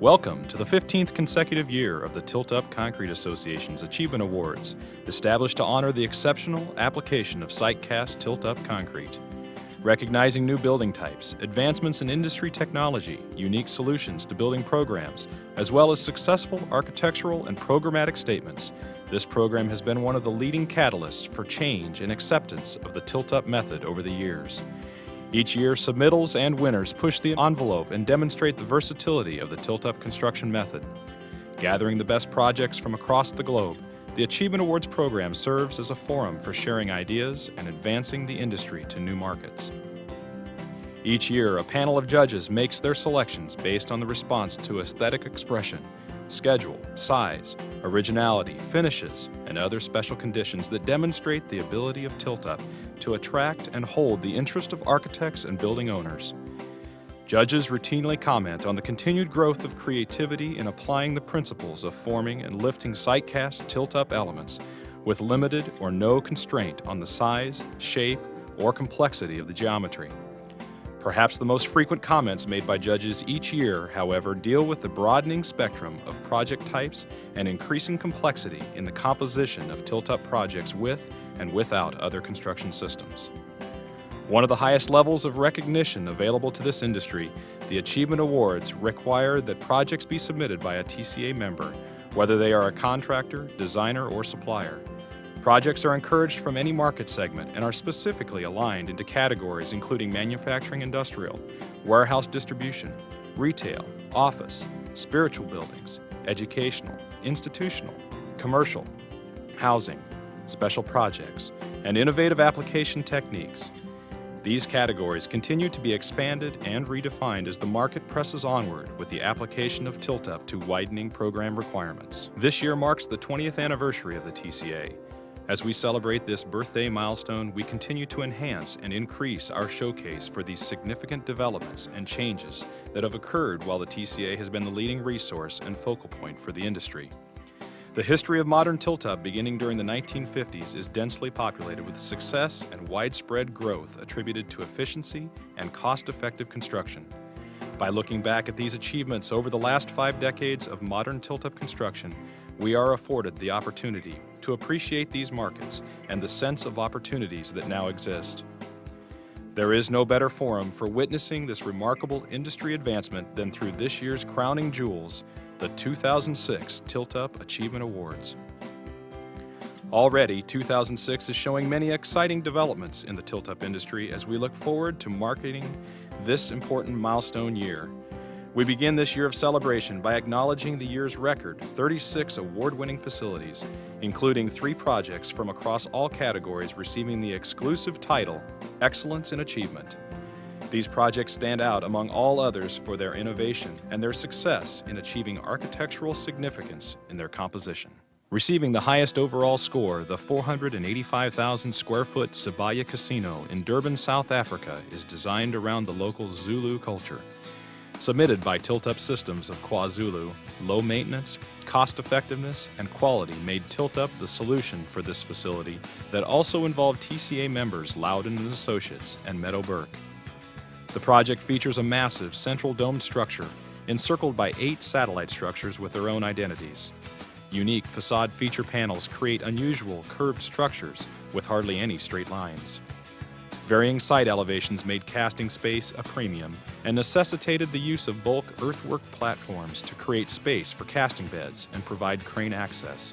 Welcome to the 15th consecutive year of the Tilt Up Concrete Association's Achievement Awards, established to honor the exceptional application of site-cast tilt-up concrete. Recognizing new building types, advancements in industry technology, unique solutions to building programs, as well as successful architectural and programmatic statements, this program has been one of the leading catalysts for change and acceptance of the tilt-up method over the years. Each year, submittals and winners push the envelope and demonstrate the versatility of the tilt-up construction method. Gathering the best projects from across the globe, the Achievement Awards program serves as a forum for sharing ideas and advancing the industry to new markets. Each year, a panel of judges makes their selections based on the response to aesthetic expression, schedule, size, originality, finishes, and other special conditions that demonstrate the ability of tilt-up to attract and hold the interest of architects and building owners. Judges routinely comment on the continued growth of creativity in applying the principles of forming and lifting site-cast tilt-up elements with limited or no constraint on the size, shape, or complexity of the geometry. Perhaps the most frequent comments made by judges each year, however, deal with the broadening spectrum of project types and increasing complexity in the composition of tilt-up projects with and without other construction systems. One of the highest levels of recognition available to this industry, the Achievement Awards require that projects be submitted by a TCA member, whether they are a contractor, designer, or supplier. Projects are encouraged from any market segment and are specifically aligned into categories including manufacturing industrial, warehouse distribution, retail, office, spiritual buildings, educational, institutional, commercial, housing, special projects, and innovative application techniques. These categories continue to be expanded and redefined as the market presses onward with the application of tilt-up to widening program requirements. This year marks the 20th anniversary of the TCA. As we celebrate this birthday milestone, we continue to enhance and increase our showcase for these significant developments and changes that have occurred while the TCA has been the leading resource and focal point for the industry. The history of modern tilt-up beginning during the 1950s is densely populated with success and widespread growth attributed to efficiency and cost-effective construction. By looking back at these achievements over the last 5 decades of modern tilt-up construction, we are afforded the opportunity to appreciate these markets and the sense of opportunities that now exist. There is no better forum for witnessing this remarkable industry advancement than through this year's crowning jewels, the 2006 Tilt-Up Achievement Awards. Already, 2006 is showing many exciting developments in the tilt-up industry as we look forward to marketing this important milestone year. We begin this year of celebration by acknowledging the year's record 36 award-winning facilities, including 3 projects from across all categories receiving the exclusive title, Excellence in Achievement. These projects stand out among all others for their innovation and their success in achieving architectural significance in their composition. Receiving the highest overall score, the 485,000 square foot Sibaya Casino in Durban, South Africa is designed around the local Zulu culture. Submitted by Tilt-Up Systems of KwaZulu, low maintenance, cost effectiveness, and quality made Tilt-Up the solution for this facility that also involved TCA members Loudon & Associates and Meadow Burke. The project features a massive central domed structure encircled by 8 satellite structures with their own identities. Unique facade feature panels create unusual curved structures with hardly any straight lines. Varying site elevations made casting space a premium and necessitated the use of bulk earthwork platforms to create space for casting beds and provide crane access.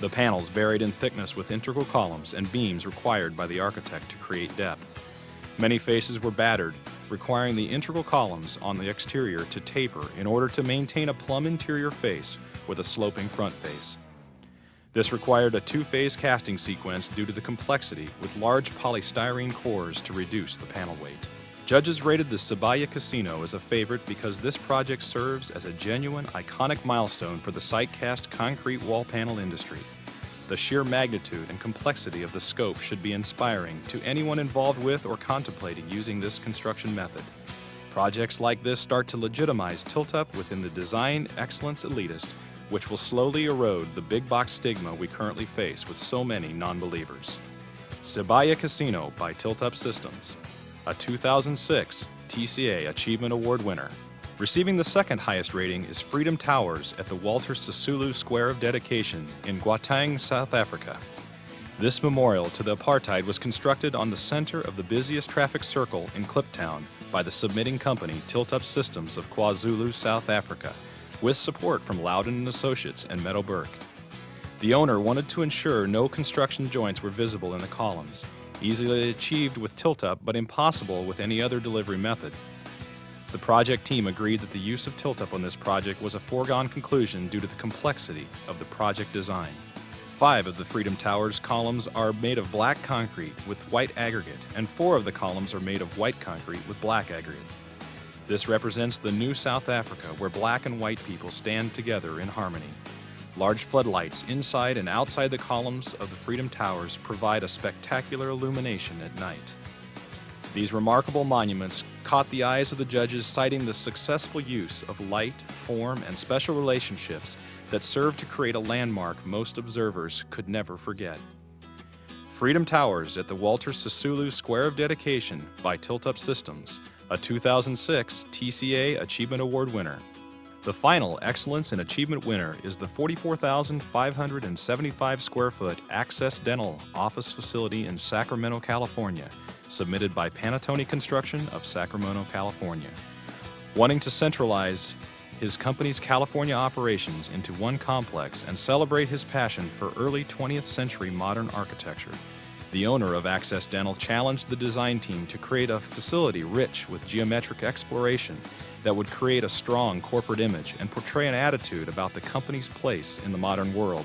The panels varied in thickness with integral columns and beams required by the architect to create depth. Many faces were battered, requiring the integral columns on the exterior to taper in order to maintain a plumb interior face with a sloping front face. This required a 2-phase casting sequence due to the complexity with large polystyrene cores to reduce the panel weight. Judges rated the Sibaya Casino as a favorite because this project serves as a genuine, iconic milestone for the site-cast concrete wall panel industry. The sheer magnitude and complexity of the scope should be inspiring to anyone involved with or contemplating using this construction method. Projects like this start to legitimize tilt-up within the design excellence elitist, which will slowly erode the big box stigma we currently face with so many non-believers. Sibaya Casino by Tilt-Up Systems, a 2006 TCA Achievement Award winner. Receiving the second highest rating is Freedom Towers at the Walter Sisulu Square of Dedication in Gauteng, South Africa. This memorial to the apartheid was constructed on the center of the busiest traffic circle in Kliptown by the submitting company Tilt-Up Systems of KwaZulu, South Africa, with support from Loudon & Associates and Meadow Burke. The owner wanted to ensure no construction joints were visible in the columns, easily achieved with tilt-up but impossible with any other delivery method. The project team agreed that the use of tilt-up on this project was a foregone conclusion due to the complexity of the project design. 5 of the Freedom Towers columns are made of black concrete with white aggregate, and 4 of the columns are made of white concrete with black aggregate. This represents the new South Africa where black and white people stand together in harmony. Large floodlights inside and outside the columns of the Freedom Towers provide a spectacular illumination at night. These remarkable monuments caught the eyes of the judges, citing the successful use of light, form, and special relationships that served to create a landmark most observers could never forget. Freedom Towers at the Walter Sisulu Square of Dedication by Tilt-Up Systems, a 2006 TCA Achievement Award winner. The final Excellence in Achievement winner is the 44,575 square foot Access Dental office facility in Sacramento, California, submitted by Panettone Construction of Sacramento, California. Wanting to centralize his company's California operations into one complex and celebrate his passion for early 20th century modern architecture, the owner of Access Dental challenged the design team to create a facility rich with geometric exploration that would create a strong corporate image and portray an attitude about the company's place in the modern world.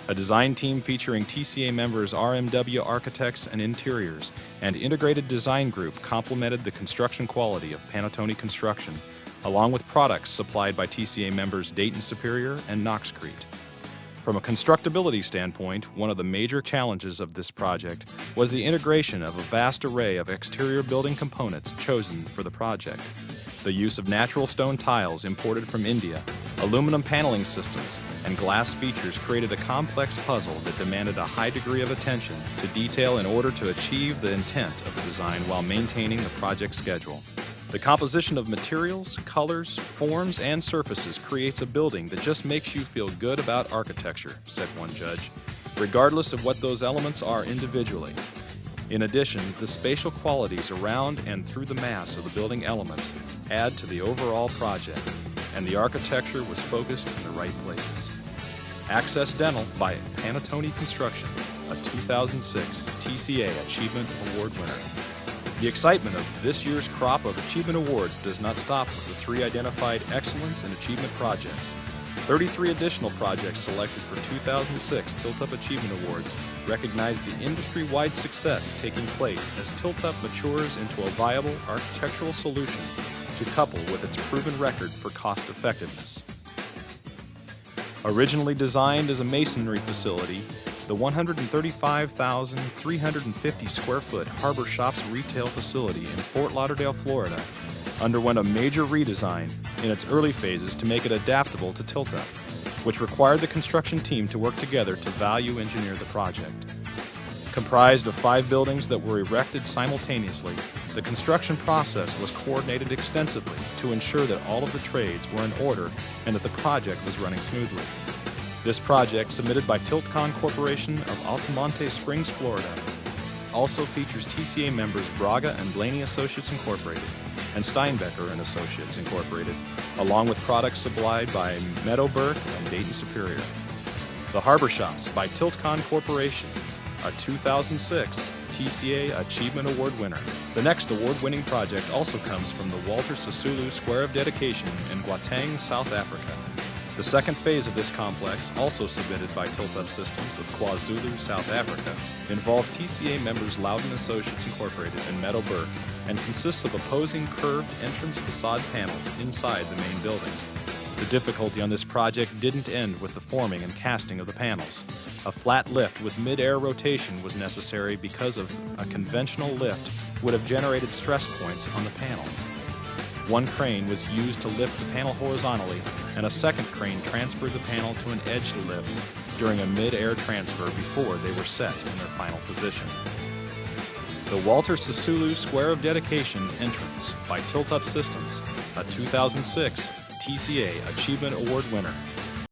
A design team featuring TCA members RMW Architects and Interiors and Integrated Design Group complemented the construction quality of Panettone Construction, along with products supplied by TCA members Dayton Superior and Knoxcrete. From a constructability standpoint, one of the major challenges of this project was the integration of a vast array of exterior building components chosen for the project. The use of natural stone tiles imported from India, aluminum paneling systems, and glass features created a complex puzzle that demanded a high degree of attention to detail in order to achieve the intent of the design while maintaining the project schedule. The composition of materials, colors, forms, and surfaces creates a building that just makes you feel good about architecture, said one judge, regardless of what those elements are individually. In addition, the spatial qualities around and through the mass of the building elements add to the overall project, and the architecture was focused in the right places. Access Dental by Panettone Construction, a 2006 TCA Achievement Award winner. The excitement of this year's crop of Achievement Awards does not stop with the 3 identified Excellence in Achievement projects. 33 additional projects selected for 2006 Tilt-Up Achievement Awards recognize the industry-wide success taking place as Tilt-Up matures into a viable architectural solution to couple with its proven record for cost-effectiveness. Originally designed as a masonry facility, the 135,350 square foot Harbor Shops retail facility in Fort Lauderdale, Florida, underwent a major redesign in its early phases to make it adaptable to tilt-up, which required the construction team to work together to value engineer the project. Comprised of 5 buildings that were erected simultaneously, the construction process was coordinated extensively to ensure that all of the trades were in order and that the project was running smoothly. This project, submitted by Tiltcon Corporation of Altamonte Springs, Florida, also features TCA members Braga and Blaney Associates Incorporated and Steinbecker and Associates Incorporated, along with products supplied by Meadow Burke and Dayton Superior. The Harbor Shops by Tiltcon Corporation, a 2006 TCA Achievement Award winner. The next award-winning project also comes from the Walter Sisulu Square of Dedication in Gauteng, South Africa. The second phase of this complex, also submitted by Tilt-Up Systems of KwaZulu, South Africa, involved TCA members Loudon Associates Incorporated and Meadow Burke, and consists of opposing curved entrance facade panels inside the main building. The difficulty on this project didn't end with the forming and casting of the panels. A flat lift with mid-air rotation was necessary because of a conventional lift would have generated stress points on the panel. One crane was used to lift the panel horizontally, and a second crane transferred the panel to an edged lift during a mid-air transfer before they were set in their final position. The Walter Sisulu Square of Dedication entrance by Tilt Up Systems, a 2006 TCA Achievement Award winner.